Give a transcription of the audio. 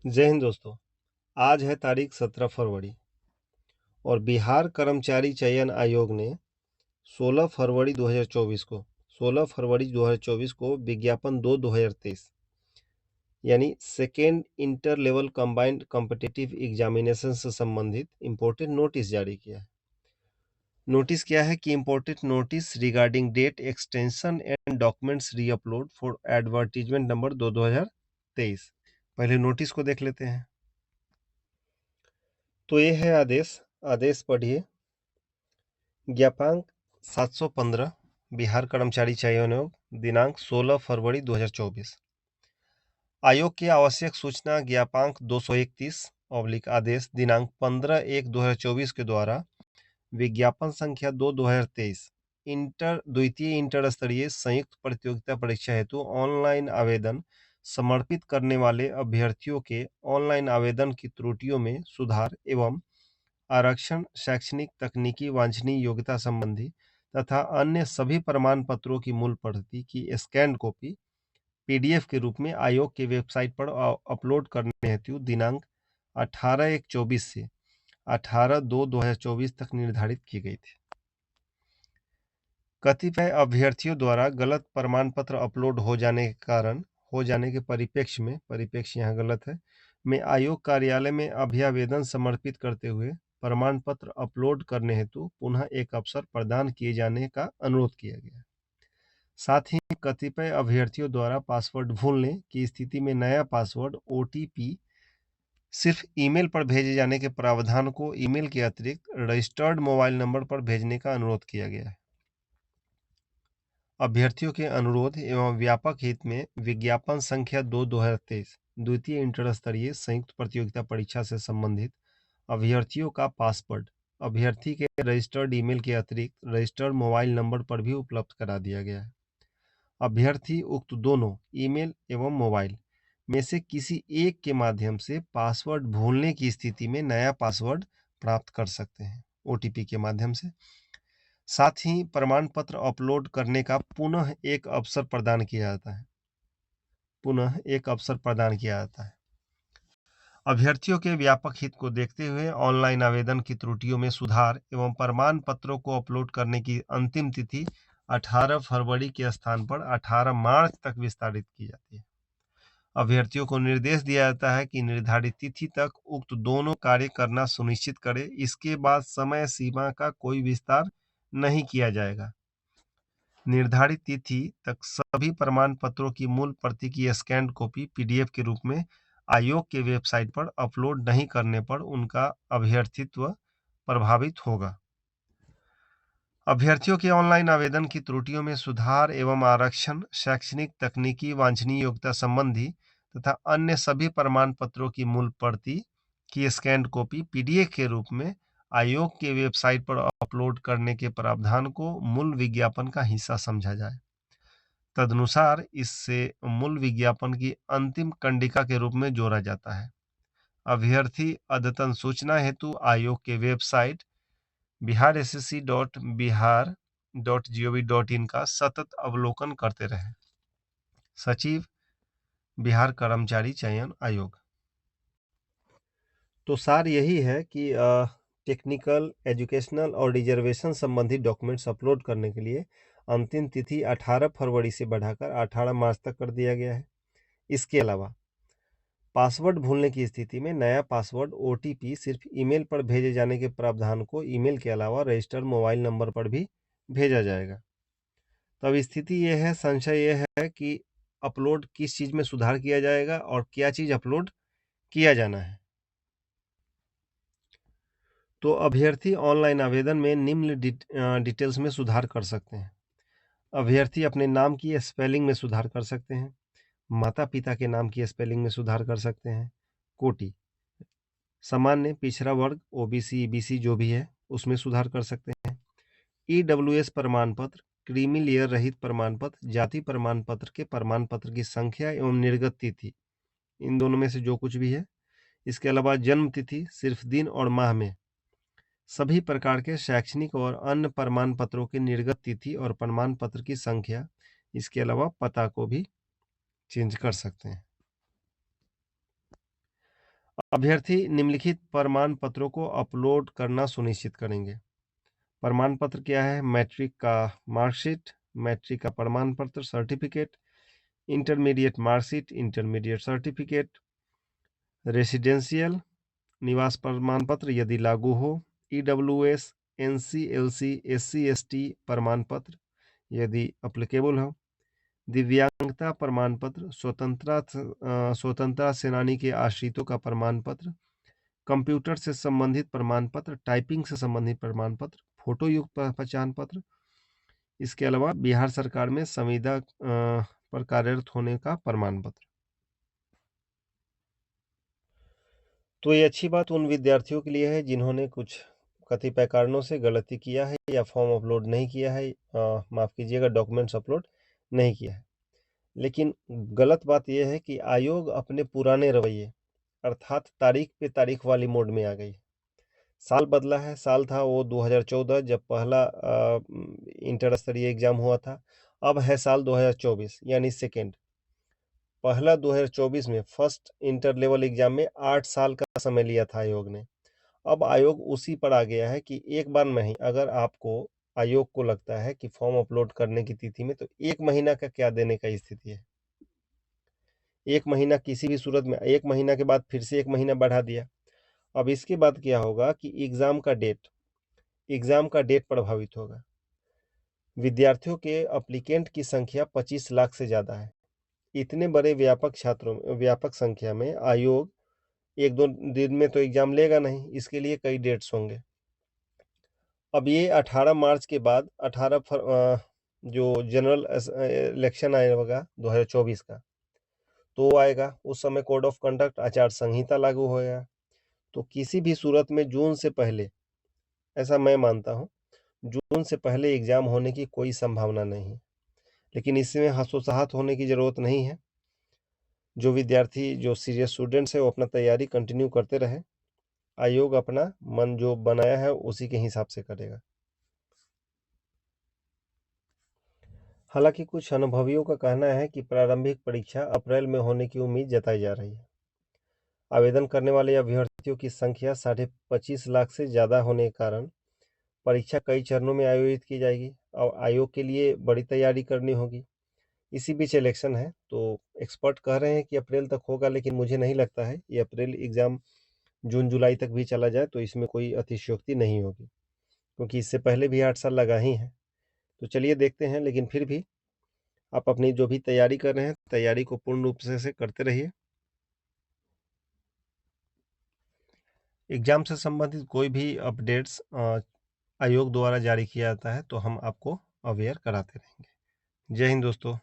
जय हिंद दोस्तों। आज है तारीख 17 फरवरी और बिहार कर्मचारी चयन आयोग ने 16 फरवरी 2024 को विज्ञापन 2 2023 यानी second inter level combined competitive examination से संबंधित इम्पोर्टेंट नोटिस जारी किया है। नोटिस क्या है कि important notice regarding date extension and documents reupload for advertisement number 2 2023। पहले नोटिस को देख लेते हैं। तो ये है आदेश पढ़िए। ज्ञापांक 715 बिहार कर्मचारी चयन आयोग दिनांक 16 फरवरी 2024। आयोग की आवश्यक सूचना ज्ञापांक 231 आदेश दिनांक 15/1/2024 के द्वारा विज्ञापन संख्या 2/2023 द्वितीय इंटर स्तरीय संयुक्त प्रतियोगिता परीक्षा हेतु ऑनलाइन आवेदन समर्पित करने वाले अभ्यर्थियों के ऑनलाइन आवेदन की त्रुटियों में सुधार एवं आरक्षण, शैक्षणिक, तकनीकी वांछनीय योग्यता संबंधी तथा अन्य सभी प्रमाण पत्रों की मूल प्रति की स्कैन कॉपी पीडीएफ के रूप में आयोग की वेबसाइट पर अपलोड करने हेतु दिनांक 18/1/24 से 18/2/2024 तक निर्धारित की गई थी। कतिपय अभ्यर्थियों द्वारा गलत प्रमाण पत्र अपलोड हो जाने के परिप्रेक्ष्य यहाँ गलत है, में आयोग कार्यालय में अभ्यावेदन समर्पित करते हुए प्रमाण पत्र अपलोड करने हेतु पुनः एक अवसर प्रदान किए जाने का अनुरोध किया गया। साथ ही कतिपय अभ्यर्थियों द्वारा पासवर्ड भूलने की स्थिति में नया पासवर्ड ओटीपी सिर्फ ईमेल पर भेजे जाने के प्रावधान को ईमेल के अतिरिक्त रजिस्टर्ड मोबाइल नंबर पर भेजने का अनुरोध किया गया है। अभ्यर्थियों के अनुरोध एवं व्यापक हित में विज्ञापन संख्या 2/2023 द्वितीय इंटर स्तरीय संयुक्त प्रतियोगिता परीक्षा से संबंधित अभ्यर्थियों का पासवर्ड अभ्यर्थी के रजिस्टर्ड ईमेल के अतिरिक्त रजिस्टर्ड मोबाइल नंबर पर भी उपलब्ध करा दिया गया है। अभ्यर्थी उक्त दोनों ईमेल एवं मोबाइल में से किसी एक के माध्यम से पासवर्ड भूलने की स्थिति में नया पासवर्ड प्राप्त कर सकते हैं ओटीपी के माध्यम से। साथ ही प्रमाण पत्र अपलोड करने का पुनः एक अवसर प्रदान किया जाता है। अभ्यर्थियों के व्यापक हित को देखते हुए ऑनलाइन आवेदन की त्रुटियों में सुधार एवं प्रमाण पत्रों को अपलोड करने की अंतिम तिथि 18 फरवरी के स्थान पर 18 मार्च तक विस्तारित की जाती है। अभ्यर्थियों को निर्देश दिया जाता है कि निर्धारित तिथि तक उक्त दोनों कार्य करना सुनिश्चित करें। इसके बाद समय सीमा का कोई विस्तार नहीं किया जाएगा। निर्धारित तिथि तक सभी प्रमाण पत्रों की मूल प्रति की स्कैन कॉपी पीडीएफ के रूप में आयोग के वेबसाइट पर अपलोड नहीं करने पर उनका अभ्यर्थित्व प्रभावित होगा। अभ्यर्थियों के ऑनलाइन आवेदन की त्रुटियों में सुधार एवं आरक्षण, शैक्षणिक, तकनीकी वांछनीय योग्यता संबंधी तथा अन्य सभी प्रमाण पत्रों की मूल प्रति की स्कैन कॉपी पीडीएफ के रूप में आयोग के वेबसाइट पर अपलोड करने के प्रावधान को मूल विज्ञापन का हिस्सा समझा जाए। तदनुसार इससे मूल विज्ञापन की अंतिम कंडिका के रूप में जोड़ा जाता है। अभ्यर्थी अद्यतन सूचना हेतु आयोग के वेबसाइट biharssc.bihar.gov.in का सतत अवलोकन करते रहे। सचिव, बिहार कर्मचारी चयन आयोग। तो सार यही है कि टेक्निकल, एजुकेशनल और रिजर्वेशन संबंधी डॉक्यूमेंट्स अपलोड करने के लिए अंतिम तिथि 18 फरवरी से बढ़ाकर 18 मार्च तक कर दिया गया है। इसके अलावा पासवर्ड भूलने की स्थिति में नया पासवर्ड ओटीपी सिर्फ ईमेल पर भेजे जाने के प्रावधान को ईमेल के अलावा रजिस्टर्ड मोबाइल नंबर पर भी भेजा जाएगा। तब स्थिति यह है, संशय यह है कि अपलोड किस चीज़ में सुधार किया जाएगा और क्या चीज़ अपलोड किया जाना है। तो अभ्यर्थी ऑनलाइन आवेदन में निम्न डिटेल्स में सुधार कर सकते हैं। अभ्यर्थी अपने नाम की स्पेलिंग में सुधार कर सकते हैं। माता पिता के नाम की स्पेलिंग में सुधार कर सकते हैं। कोटि, सामान्य, पिछड़ा वर्ग, ओबीसी, ईबीसी जो भी है उसमें सुधार कर सकते हैं। ईडब्ल्यूएस प्रमाण पत्र, क्रीमी लेयर रहित प्रमाण पत्र, जाति प्रमाण पत्र के प्रमाण पत्र की संख्या एवं निर्गत तिथि, इन दोनों में से जो कुछ भी है। इसके अलावा जन्म तिथि, सिर्फ दिन और माह में सभी प्रकार के शैक्षणिक और अन्य प्रमाण पत्रों की निर्गत तिथि और प्रमाण पत्र की संख्या। इसके अलावा पता को भी चेंज कर सकते हैं। अभ्यर्थी निम्नलिखित प्रमाण पत्रों को अपलोड करना सुनिश्चित करेंगे। प्रमाण पत्र क्या है? मैट्रिक का मार्कशीट, मैट्रिक का प्रमाण पत्र certificate, intermediate marksheet, intermediate certificate, residential निवास प्रमाण पत्र यदि लागू हो, ईडब्ल्यूएस, एनसीएलसी, एससी एसटी प्रमाण पत्र यदि अप्लीकेबल हो, दिव्यांगता प्रमाण पत्र, स्वतंत्रता सेनानी के आश्रितों का प्रमाण पत्र, कंप्यूटर से संबंधित प्रमाण पत्र, टाइपिंग से संबंधित प्रमाण पत्र, फोटो युक्त पहचान पत्र। इसके अलावा बिहार सरकार में संविदा पर कार्यरत होने का प्रमाण पत्र। तो ये अच्छी बात उन विद्यार्थियों के लिए है जिन्होंने कुछ कतिपय कारणों से गलती किया है या फॉर्म अपलोड नहीं किया है, माफ़ कीजिएगा, डॉक्यूमेंट्स अपलोड नहीं किया है। लेकिन गलत बात यह है कि आयोग अपने पुराने रवैये अर्थात तारीख पे तारीख वाली मोड में आ गई है। साल बदला है, साल था वो 2014 जब पहला इंटर स्तरीय एग्जाम हुआ था। अब है साल 2024 यानी सेकेंड। पहला 2024 में फर्स्ट इंटर लेवल एग्जाम में 8 साल का समय लिया था आयोग ने। अब आयोग उसी पर आ गया है कि एक बार नहीं, अगर आपको आयोग को लगता है कि फॉर्म अपलोड करने की तिथि में तो 1 महीना का क्या देने का स्थिति है। 1 महीना किसी भी सूरत में, 1 महीना के बाद फिर से 1 महीना बढ़ा दिया। अब इसके बाद क्या होगा कि एग्जाम का डेट प्रभावित होगा। विद्यार्थियों के अप्लीकेंट की संख्या 25 लाख से ज़्यादा है। इतने बड़े व्यापक संख्या में आयोग 1-2 दिन में तो एग्जाम लेगा नहीं, इसके लिए कई डेट्स होंगे। अब ये 18 मार्च के बाद जो जनरल इलेक्शन आएगा 2024 का, तो आएगा। उस समय कोड ऑफ कंडक्ट आचार संहिता लागू होगा। तो किसी भी सूरत में जून से पहले, ऐसा मैं मानता हूँ, जून से पहले एग्जाम होने की कोई संभावना नहीं है। लेकिन इसमें हतोत्साहित होने की ज़रूरत नहीं है। जो विद्यार्थी, जो सीरियस स्टूडेंट्स है, वो अपना तैयारी कंटिन्यू करते रहे। आयोग अपना मन जो बनाया है उसी के हिसाब से करेगा। हालांकि कुछ अनुभवियों का कहना है कि प्रारंभिक परीक्षा अप्रैल में होने की उम्मीद जताई जा रही है। आवेदन करने वाले अभ्यर्थियों की संख्या 25.5 लाख से ज़्यादा होने के कारण परीक्षा कई चरणों में आयोजित की जाएगी और आयोग के लिए बड़ी तैयारी करनी होगी। इसी बीच इलेक्शन है, तो एक्सपर्ट कह रहे हैं कि अप्रैल तक होगा, लेकिन मुझे नहीं लगता है ये अप्रैल एग्ज़ाम जून जुलाई तक भी चला जाए तो इसमें कोई अतिशयोक्ति नहीं होगी, क्योंकि इससे पहले भी 8 साल लगा ही है। तो चलिए देखते हैं, लेकिन फिर भी आप अपनी जो भी तैयारी कर रहे हैं, तैयारी को पूर्ण रूप से करते रहिए। एग्ज़ाम से संबंधित कोई भी अपडेट्स आयोग द्वारा जारी किया जाता है तो हम आपको अवेयर कराते रहेंगे। जय हिंद दोस्तों।